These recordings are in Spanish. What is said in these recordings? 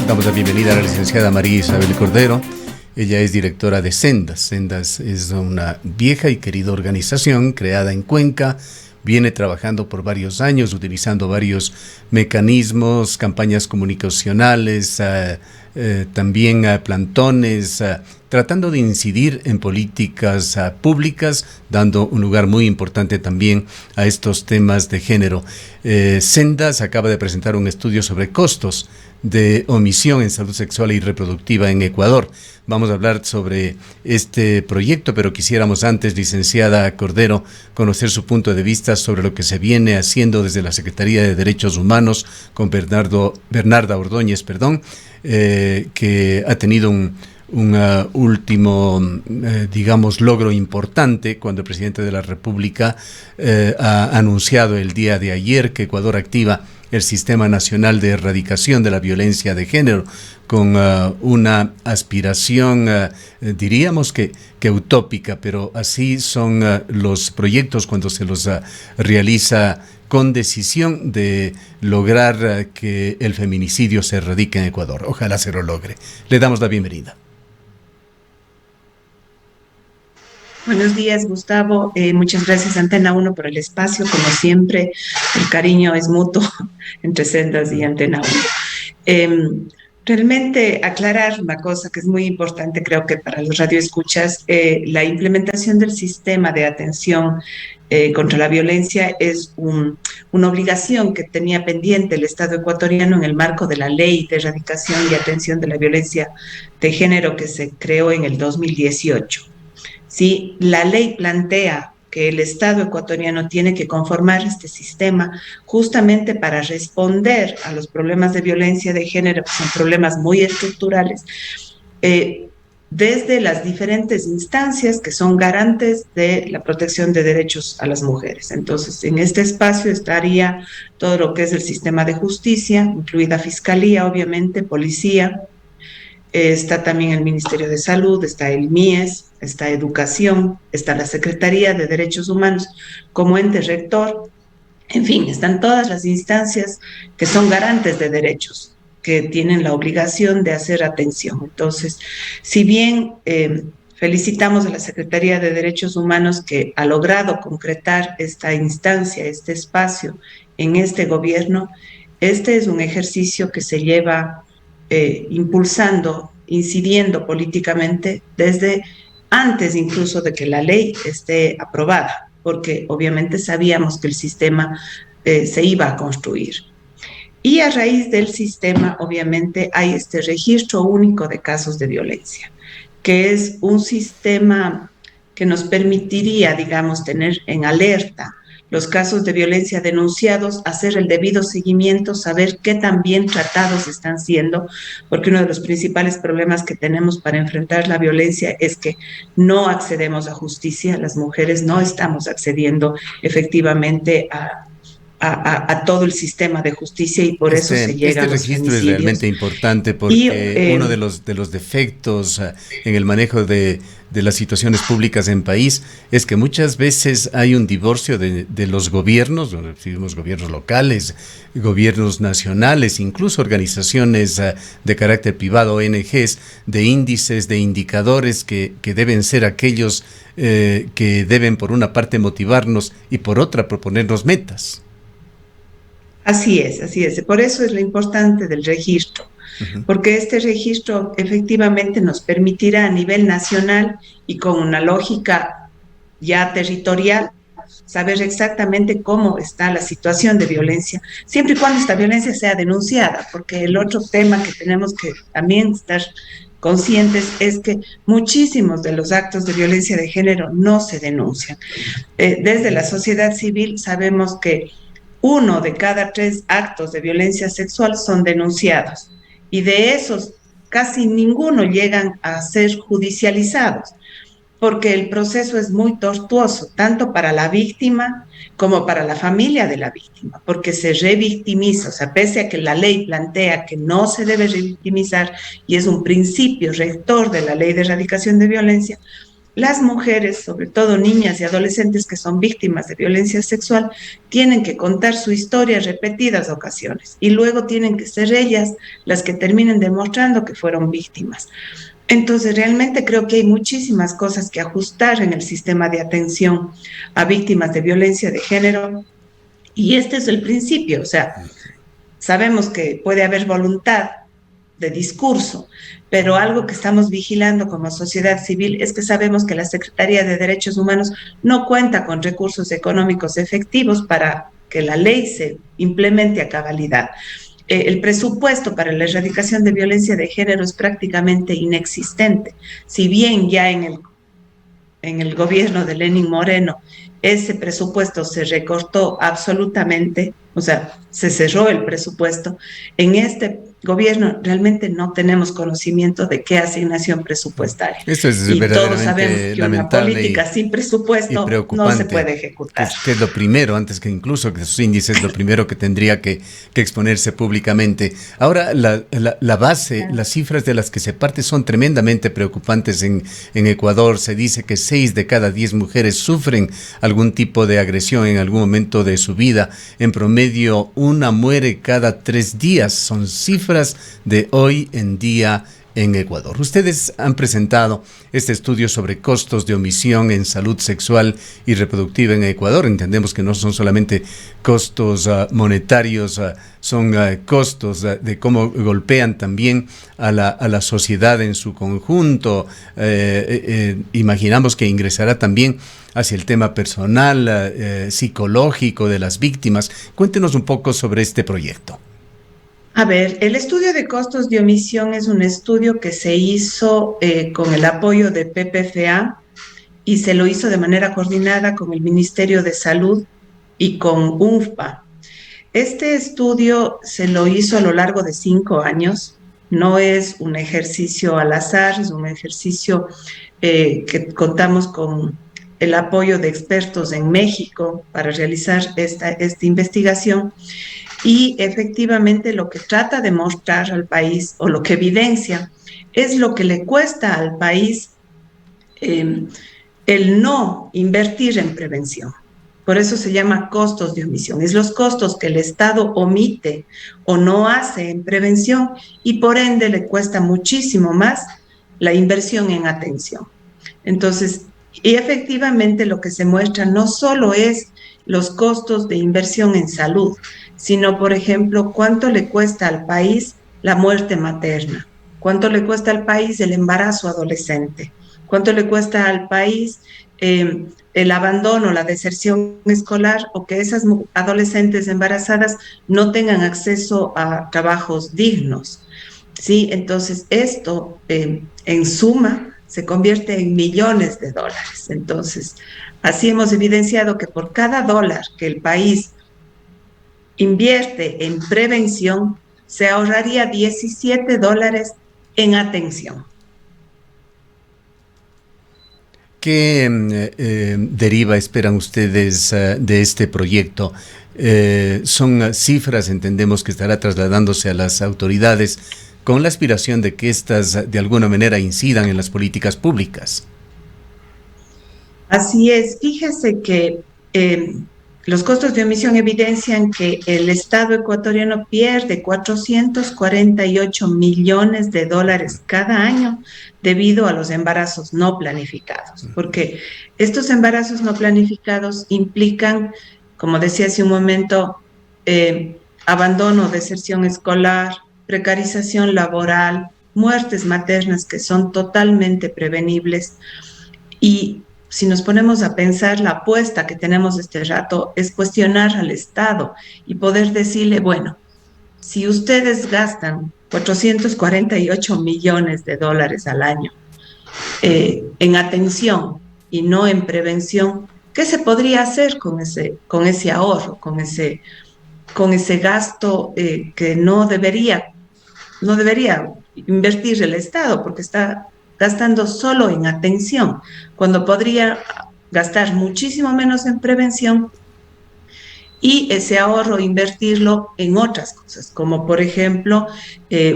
Damos la bienvenida a la licenciada María Isabel Cordero. Ella es directora de Sendas. Sendas es una vieja y querida organización creada en Cuenca. Viene trabajando por varios años, utilizando varios mecanismos, campañas comunicacionales, también plantones, tratando de incidir en políticas públicas, dando un lugar muy importante también a estos temas de género. Sendas acaba de presentar un estudio sobre costos de omisión en salud sexual y reproductiva en Ecuador. Vamos a hablar sobre este proyecto, pero quisiéramos antes, licenciada Cordero, conocer su punto de vista sobre lo que se viene haciendo desde la Secretaría de Derechos Humanos con Bernarda Ordóñez, que ha tenido un último, digamos, logro importante cuando el presidente de la República ha anunciado el día de ayer que Ecuador activa el Sistema Nacional de Erradicación de la Violencia de Género, con una aspiración, diríamos que utópica, pero así son los proyectos cuando se los realiza con decisión de lograr que el feminicidio se erradique en Ecuador. Ojalá se lo logre. Le damos la bienvenida. Buenos días, Gustavo. Muchas gracias, Antena 1, por el espacio. Como siempre, el cariño es mutuo entre Sendas y Antena 1. Realmente aclarar una cosa que es muy importante, creo que para los radioescuchas, la implementación del sistema de atención contra la violencia es una obligación que tenía pendiente el Estado ecuatoriano en el marco de la Ley de Erradicación y Atención de la Violencia de Género que se creó en el 2018. ¿Sí? La ley plantea que el Estado ecuatoriano tiene que conformar este sistema justamente para responder a los problemas de violencia de género, que son problemas muy estructurales, desde las diferentes instancias que son garantes de la protección de derechos a las mujeres. Entonces, en este espacio estaría todo lo que es el sistema de justicia, incluida Fiscalía, obviamente, Policía, está también el Ministerio de Salud, está el MIES, está Educación, está la Secretaría de Derechos Humanos como ente rector. En fin, están todas las instancias que son garantes de derechos, que tienen la obligación de hacer atención. Entonces, si bien felicitamos a la Secretaría de Derechos Humanos que ha logrado concretar esta instancia, este espacio en este gobierno, este es un ejercicio que se lleva impulsando, incidiendo políticamente desde antes incluso de que la ley esté aprobada, porque obviamente sabíamos que el sistema se iba a construir. Y a raíz del sistema, obviamente, hay este registro único de casos de violencia, que es un sistema que nos permitiría, digamos, tener en alerta los casos de violencia denunciados, hacer el debido seguimiento, saber qué tan bien tratados están siendo, porque uno de los principales problemas que tenemos para enfrentar la violencia es que no accedemos a justicia, las mujeres no estamos accediendo efectivamente a todo el sistema de justicia y por eso se llega a los registro femicidios. Es realmente importante porque uno de los defectos en el manejo de las situaciones públicas en país es que muchas veces hay un divorcio de los gobiernos, recibimos gobiernos locales, gobiernos nacionales, incluso organizaciones de carácter privado, ONGs, de índices, de indicadores que deben ser aquellos que deben por una parte motivarnos y por otra proponernos metas. Así es. Por eso es lo importante del registro, porque este registro efectivamente nos permitirá a nivel nacional y con una lógica ya territorial saber exactamente cómo está la situación de violencia, siempre y cuando esta violencia sea denunciada, porque el otro tema que tenemos que también estar conscientes es que muchísimos de los actos de violencia de género no se denuncian. Desde la sociedad civil sabemos que 1 de cada 3 actos de violencia sexual son denunciados y de esos casi ninguno llegan a ser judicializados porque el proceso es muy tortuoso, tanto para la víctima como para la familia de la víctima, porque se revictimiza, o sea, pese a que la ley plantea que no se debe revictimizar y es un principio rector de la Ley de Erradicación de Violencia, las mujeres, sobre todo niñas y adolescentes que son víctimas de violencia sexual, tienen que contar su historia en repetidas ocasiones y luego tienen que ser ellas las que terminen demostrando que fueron víctimas. Entonces, realmente creo que hay muchísimas cosas que ajustar en el sistema de atención a víctimas de violencia de género y este es el principio, o sea, sabemos que puede haber voluntad de discurso, pero algo que estamos vigilando como sociedad civil es que sabemos que la Secretaría de Derechos Humanos no cuenta con recursos económicos efectivos para que la ley se implemente a cabalidad. El presupuesto para la erradicación de violencia de género es prácticamente inexistente. Si bien ya en el gobierno de Lenín Moreno ese presupuesto se recortó absolutamente, o sea, se cerró el presupuesto, en este gobierno realmente no tenemos conocimiento de qué asignación presupuestaria. Esto es Y todos sabemos verdaderamente que una lamentable política sin y presupuesto no se preocupante, puede ejecutar. que es lo primero, antes que incluso que sus índices, lo primero que tendría que exponerse públicamente. Ahora, la base, las cifras de las que se parte son tremendamente preocupantes en Ecuador. Se dice que 6 de cada 10 mujeres sufren algún tipo de agresión en algún momento de su vida. En promedio, una muere cada 3 días. Son cifras de hoy en día en Ecuador. Ustedes han presentado este estudio sobre costos de omisión en salud sexual y reproductiva en Ecuador. Entendemos que no son solamente costos monetarios, son costos de cómo golpean también a la sociedad en su conjunto. Imaginamos que ingresará también hacia el tema personal, psicológico de las víctimas. Cuéntenos un poco sobre este proyecto. A ver, el estudio de costos de omisión es un estudio que se hizo con el apoyo de PPFA y se lo hizo de manera coordinada con el Ministerio de Salud y con UNFPA. Este estudio se lo hizo a lo largo de 5 años, no es un ejercicio al azar, es un ejercicio que contamos con el apoyo de expertos en México para realizar esta investigación. Y efectivamente lo que trata de mostrar al país o lo que evidencia es lo que le cuesta al país el no invertir en prevención. Por eso se llama costos de omisión. Es los costos que el Estado omite o no hace en prevención y por ende le cuesta muchísimo más la inversión en atención. Entonces, y efectivamente lo que se muestra no solo es los costos de inversión en salud, sino, por ejemplo, cuánto le cuesta al país la muerte materna, cuánto le cuesta al país el embarazo adolescente, cuánto le cuesta al país el abandono, la deserción escolar o que esas adolescentes embarazadas no tengan acceso a trabajos dignos. ¿Sí? Entonces, esto en suma se convierte en millones de dólares. Entonces, así hemos evidenciado que por cada dólar que el país invierte en prevención, se ahorraría $17 en atención. ¿Qué deriva esperan ustedes de este proyecto? Son cifras, entendemos que estará trasladándose a las autoridades con la aspiración de que éstas de alguna manera incidan en las políticas públicas. Así es, fíjese que los costos de omisión evidencian que el Estado ecuatoriano pierde 448 millones de dólares cada año debido a los embarazos no planificados, porque estos embarazos no planificados implican, como decía hace un momento, abandono, deserción escolar, precarización laboral, muertes maternas que son totalmente prevenibles y si nos ponemos a pensar, la apuesta que tenemos este rato es cuestionar al Estado y poder decirle, bueno, si ustedes gastan 448 millones de dólares al año en atención y no en prevención, ¿qué se podría hacer con ese ahorro, con ese gasto que no debería invertir el Estado porque está gastando solo en atención, cuando podría gastar muchísimo menos en prevención y ese ahorro invertirlo en otras cosas, como por ejemplo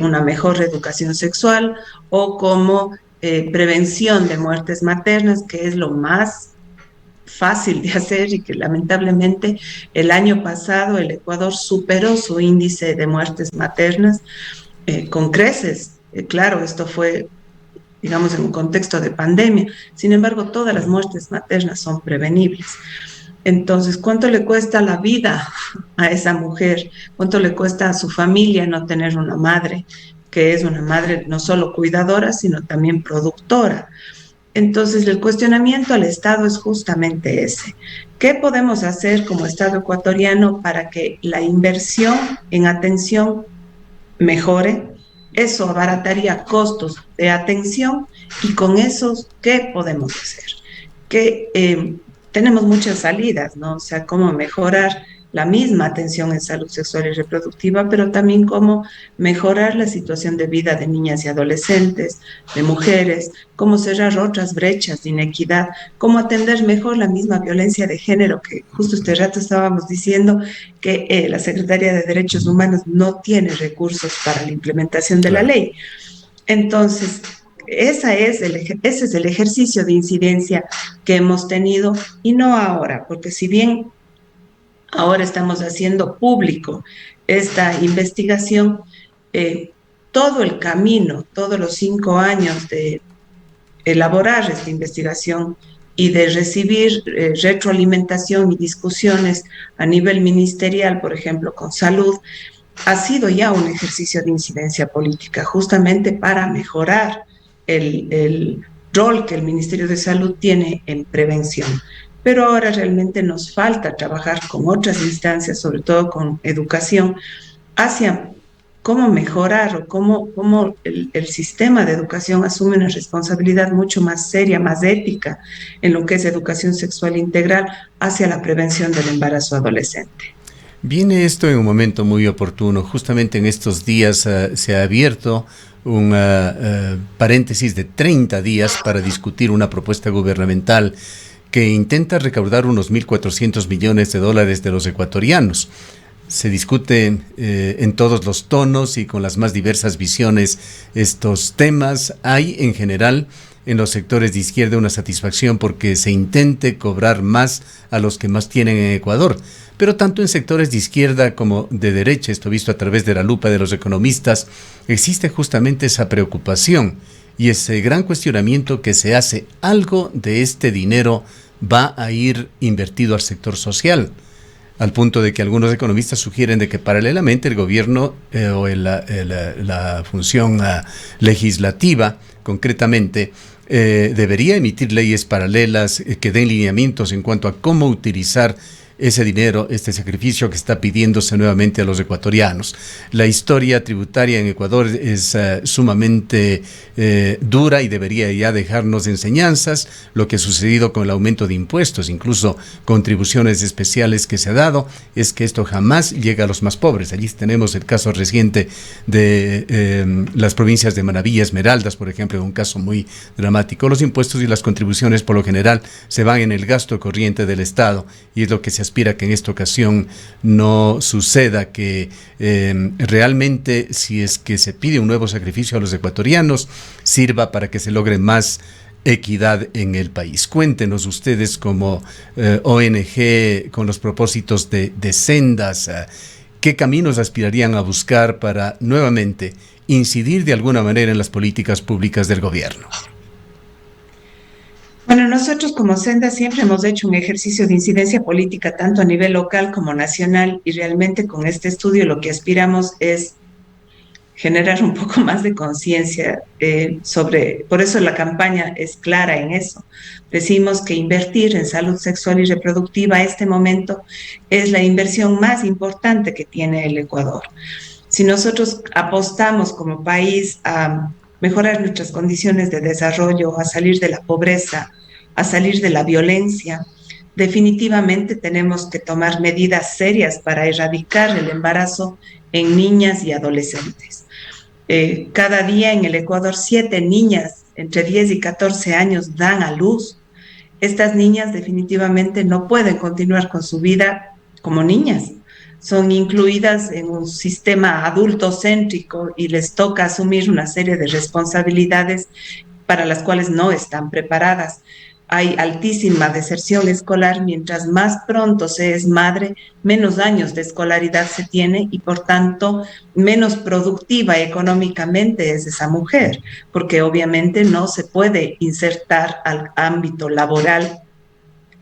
una mejor educación sexual o como prevención de muertes maternas, que es lo más fácil de hacer y que lamentablemente el año pasado el Ecuador superó su índice de muertes maternas con creces. Claro, esto fue, digamos, en un contexto de pandemia. Sin embargo, todas las muertes maternas son prevenibles. Entonces, ¿cuánto le cuesta la vida a esa mujer? ¿Cuánto le cuesta a su familia no tener una madre que es una madre no solo cuidadora, sino también productora? Entonces, el cuestionamiento al Estado es justamente ese. ¿Qué podemos hacer como Estado ecuatoriano para que la inversión en atención mejore? Eso abarataría costos de atención y con esos, ¿qué podemos hacer? Que tenemos muchas salidas, ¿no? O sea, cómo mejorar la misma atención en salud sexual y reproductiva, pero también cómo mejorar la situación de vida de niñas y adolescentes, de mujeres, cómo cerrar otras brechas de inequidad, cómo atender mejor la misma violencia de género, que justo este rato estábamos diciendo que la Secretaría de Derechos Humanos no tiene recursos para la implementación de la Claro. ley. Entonces, ese es el ejercicio de incidencia que hemos tenido y no ahora, porque si bien ahora estamos haciendo público esta investigación, eh, todo el camino, todos los 5 años de elaborar esta investigación y de recibir retroalimentación y discusiones a nivel ministerial, por ejemplo, con salud, ha sido ya un ejercicio de incidencia política, justamente para mejorar el rol que el Ministerio de Salud tiene en prevención. Pero ahora realmente nos falta trabajar con otras instancias, sobre todo con educación, hacia cómo mejorar o cómo el sistema de educación asume una responsabilidad mucho más seria, más ética en lo que es educación sexual integral hacia la prevención del embarazo adolescente. Viene esto en un momento muy oportuno. Justamente en estos días se ha abierto un paréntesis de 30 días para discutir una propuesta gubernamental que intenta recaudar unos 1.400 millones de dólares de los ecuatorianos. Se discuten en todos los tonos y con las más diversas visiones estos temas. Hay en general en los sectores de izquierda una satisfacción porque se intente cobrar más a los que más tienen en Ecuador. Pero tanto en sectores de izquierda como de derecha, esto visto a través de la lupa de los economistas, existe justamente esa preocupación y ese gran cuestionamiento que se hace: ¿algo de este dinero va a ir invertido al sector social? Al punto de que algunos economistas sugieren de que paralelamente el gobierno o la función legislativa, concretamente, debería emitir leyes paralelas que den lineamientos en cuanto a cómo utilizar ese dinero, este sacrificio que está pidiéndose nuevamente a los ecuatorianos. La historia tributaria en Ecuador es sumamente dura y debería ya dejarnos enseñanzas. Lo que ha sucedido con el aumento de impuestos, incluso contribuciones especiales que se ha dado, es que esto jamás llega a los más pobres. Allí tenemos el caso reciente de las provincias de Manabí y Esmeraldas, por ejemplo, un caso muy dramático. Los impuestos y las contribuciones por lo general se van en el gasto corriente del Estado y es lo que se aspira que en esta ocasión no suceda, que realmente, si es que se pide un nuevo sacrificio a los ecuatorianos, sirva para que se logre más equidad en el país. Cuéntenos ustedes como ONG con los propósitos de Sendas, ¿qué caminos aspirarían a buscar para nuevamente incidir de alguna manera en las políticas públicas del gobierno? Bueno, nosotros como Senda siempre hemos hecho un ejercicio de incidencia política tanto a nivel local como nacional y realmente con este estudio lo que aspiramos es generar un poco más de conciencia sobre, por eso la campaña es clara en eso. Decimos que invertir en salud sexual y reproductiva a este momento es la inversión más importante que tiene el Ecuador. Si nosotros apostamos como país a mejorar nuestras condiciones de desarrollo, a salir de la pobreza, a salir de la violencia, definitivamente tenemos que tomar medidas serias para erradicar el embarazo en niñas y adolescentes. Cada día en el Ecuador 7 niñas entre 10 y 14 años dan a luz. Estas niñas definitivamente no pueden continuar con su vida como niñas. Son incluidas en un sistema adultocéntrico y les toca asumir una serie de responsabilidades para las cuales no están preparadas. Hay altísima deserción escolar. Mientras más pronto se es madre, menos años de escolaridad se tiene y por tanto menos productiva económicamente es esa mujer, porque obviamente no se puede insertar al ámbito laboral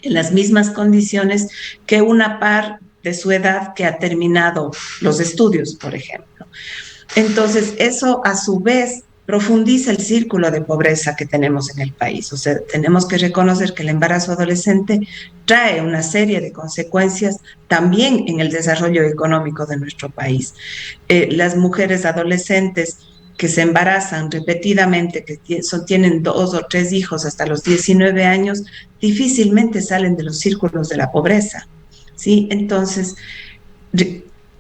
en las mismas condiciones que una par de su edad que ha terminado los estudios, por ejemplo. Entonces, eso a su vez profundiza el círculo de pobreza que tenemos en el país. O sea, tenemos que reconocer que el embarazo adolescente trae una serie de consecuencias también en el desarrollo económico de nuestro país. Las mujeres adolescentes que se embarazan repetidamente, que tienen 2 o 3 hijos hasta los 19 años, difícilmente salen de los círculos de la pobreza, ¿sí? Entonces,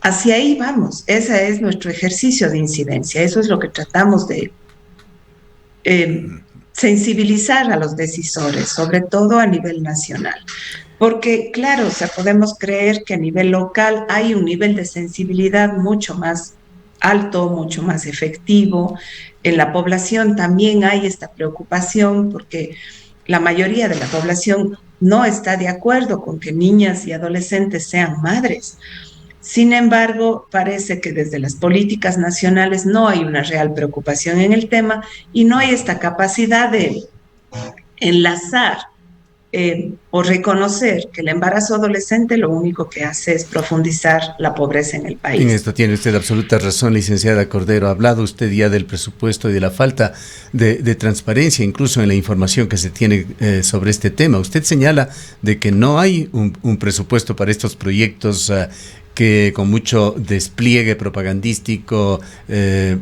hacia ahí vamos, ese es nuestro ejercicio de incidencia, eso es lo que tratamos de sensibilizar a los decisores, sobre todo a nivel nacional. Porque, claro, o sea, podemos creer que a nivel local hay un nivel de sensibilidad mucho más alto, mucho más efectivo. En la población también hay esta preocupación porque la mayoría de la población no está de acuerdo con que niñas y adolescentes sean madres. Sin embargo, parece que desde las políticas nacionales no hay una real preocupación en el tema y no hay esta capacidad de enlazar o reconocer que el embarazo adolescente lo único que hace es profundizar la pobreza en el país. En esto tiene usted absoluta razón, licenciada Cordero. Ha hablado usted ya del presupuesto y de la falta de transparencia, incluso en la información que se tiene sobre este tema. Usted señala de que no hay un presupuesto para estos proyectos que con mucho despliegue propagandístico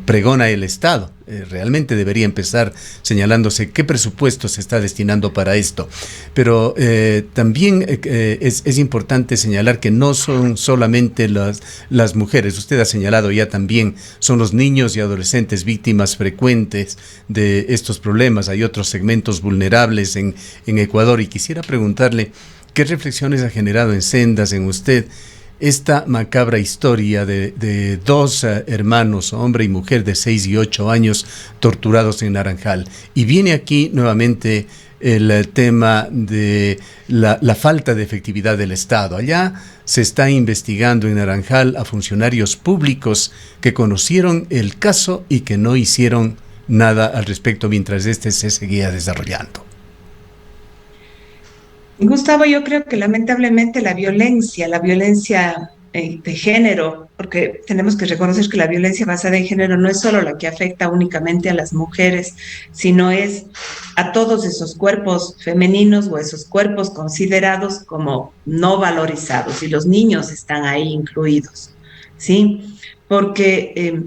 pregona el Estado. Realmente debería empezar señalándose qué presupuesto se está destinando para esto. Pero también es importante señalar que no son solamente las mujeres. Usted ha señalado ya también, son los niños y adolescentes víctimas frecuentes de estos problemas. Hay otros segmentos vulnerables en Ecuador. Y quisiera preguntarle, ¿qué reflexiones ha generado en Sendas, en usted, esta macabra historia de 2 hermanos, hombre y mujer de 6 y 8 años, torturados en Naranjal? Y viene aquí nuevamente el tema de la falta de efectividad del Estado. Allá se está investigando en Naranjal a funcionarios públicos que conocieron el caso y que no hicieron nada al respecto mientras este se seguía desarrollando. Gustavo, yo creo que lamentablemente la violencia de género, porque tenemos que reconocer que la violencia basada en género no es solo la que afecta únicamente a las mujeres, sino es a todos esos cuerpos femeninos o esos cuerpos considerados como no valorizados, y los niños están ahí incluidos, ¿sí? Porque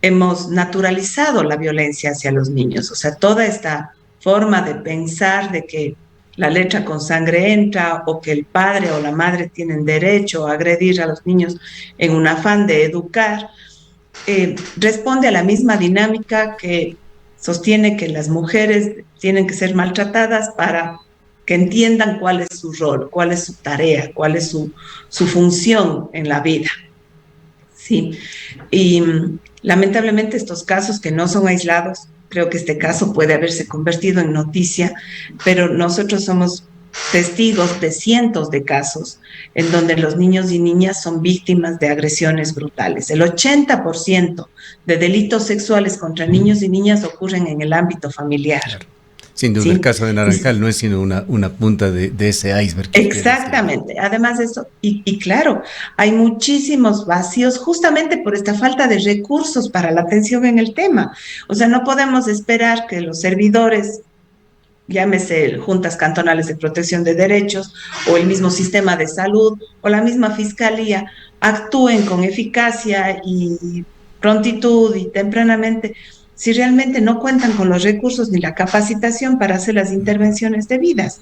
hemos naturalizado la violencia hacia los niños, o sea, toda esta forma de pensar de que la letra con sangre entra o que el padre o la madre tienen derecho a agredir a los niños en un afán de educar, responde a la misma dinámica que sostiene que las mujeres tienen que ser maltratadas para que entiendan cuál es su rol, cuál es su tarea, cuál es su función en la vida. Sí. Y lamentablemente estos casos que no son aislados, creo que este caso puede haberse convertido en noticia, pero nosotros somos testigos de cientos de casos en donde los niños y niñas son víctimas de agresiones brutales. El 80% de delitos sexuales contra niños y niñas ocurren en el ámbito familiar. Claro. Sin duda, ¿sí? El caso de Naranjal no es sino una punta de ese iceberg. Exactamente. Además de eso, y claro, hay muchísimos vacíos justamente por esta falta de recursos para la atención en el tema. O sea, no podemos esperar que los servidores, llámese juntas cantonales de protección de derechos o el mismo sistema de salud o la misma fiscalía, actúen con eficacia y prontitud y tempranamente, si realmente no cuentan con los recursos ni la capacitación para hacer las intervenciones debidas.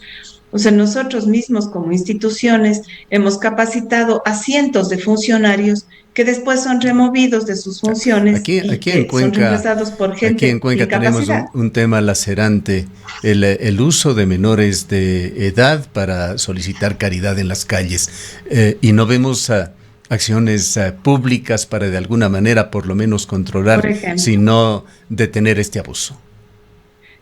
O sea, nosotros mismos como instituciones hemos capacitado a cientos de funcionarios que después son removidos de sus funciones aquí en Cuenca, son reemplazados por gente aquí en Cuenca tenemos un tema lacerante, el uso de menores de edad para solicitar caridad en las calles, y no vemos acciones públicas para de alguna manera por lo menos controlar, sino detener este abuso.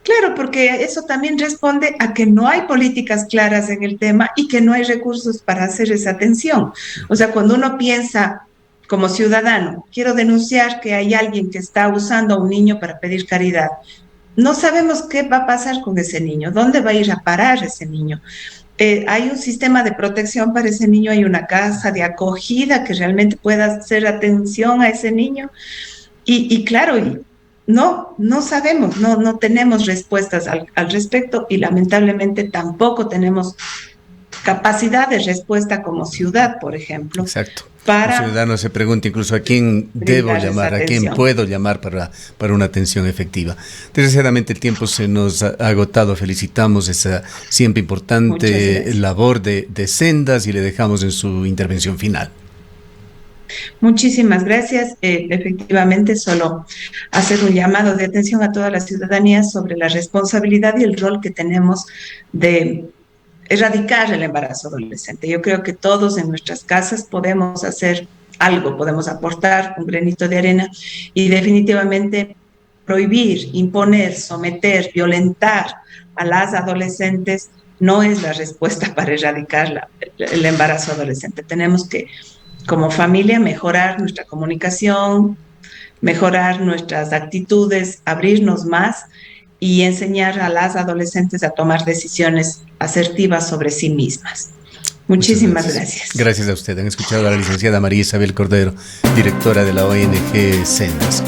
Claro, porque eso también responde a que no hay políticas claras en el tema y que no hay recursos para hacer esa atención. O sea, cuando uno piensa como ciudadano, quiero denunciar que hay alguien que está usando a un niño para pedir caridad, no sabemos qué va a pasar con ese niño, dónde va a ir a parar ese niño. Hay un sistema de protección para ese niño, hay una casa de acogida que realmente pueda hacer atención a ese niño. Y claro, no sabemos, no tenemos respuestas al respecto y lamentablemente tampoco tenemos capacidad de respuesta como ciudad, por ejemplo, Exacto. El para ciudadano se pregunta incluso a quién debo brindar esa llamar, a quién atención. puedo llamar para una atención efectiva. Desgraciadamente el tiempo se nos ha agotado. Felicitamos esa siempre Muchas importante gracias. labor de Sendas y le dejamos en su intervención final. Muchísimas gracias. Efectivamente, solo hacer un llamado de atención a toda la ciudadanía sobre la responsabilidad y el rol que tenemos de erradicar el embarazo adolescente. Yo creo que todos en nuestras casas podemos hacer algo, podemos aportar un granito de arena y definitivamente prohibir, imponer, someter, violentar a las adolescentes no es la respuesta para erradicar el embarazo adolescente. Tenemos que, como familia, mejorar nuestra comunicación, mejorar nuestras actitudes, abrirnos más y enseñar a las adolescentes a tomar decisiones asertivas sobre sí mismas. Muchas Muchísimas gracias. gracias. Gracias a usted. Han escuchado a la licenciada María Isabel Cordero, directora de la ONG Sendas.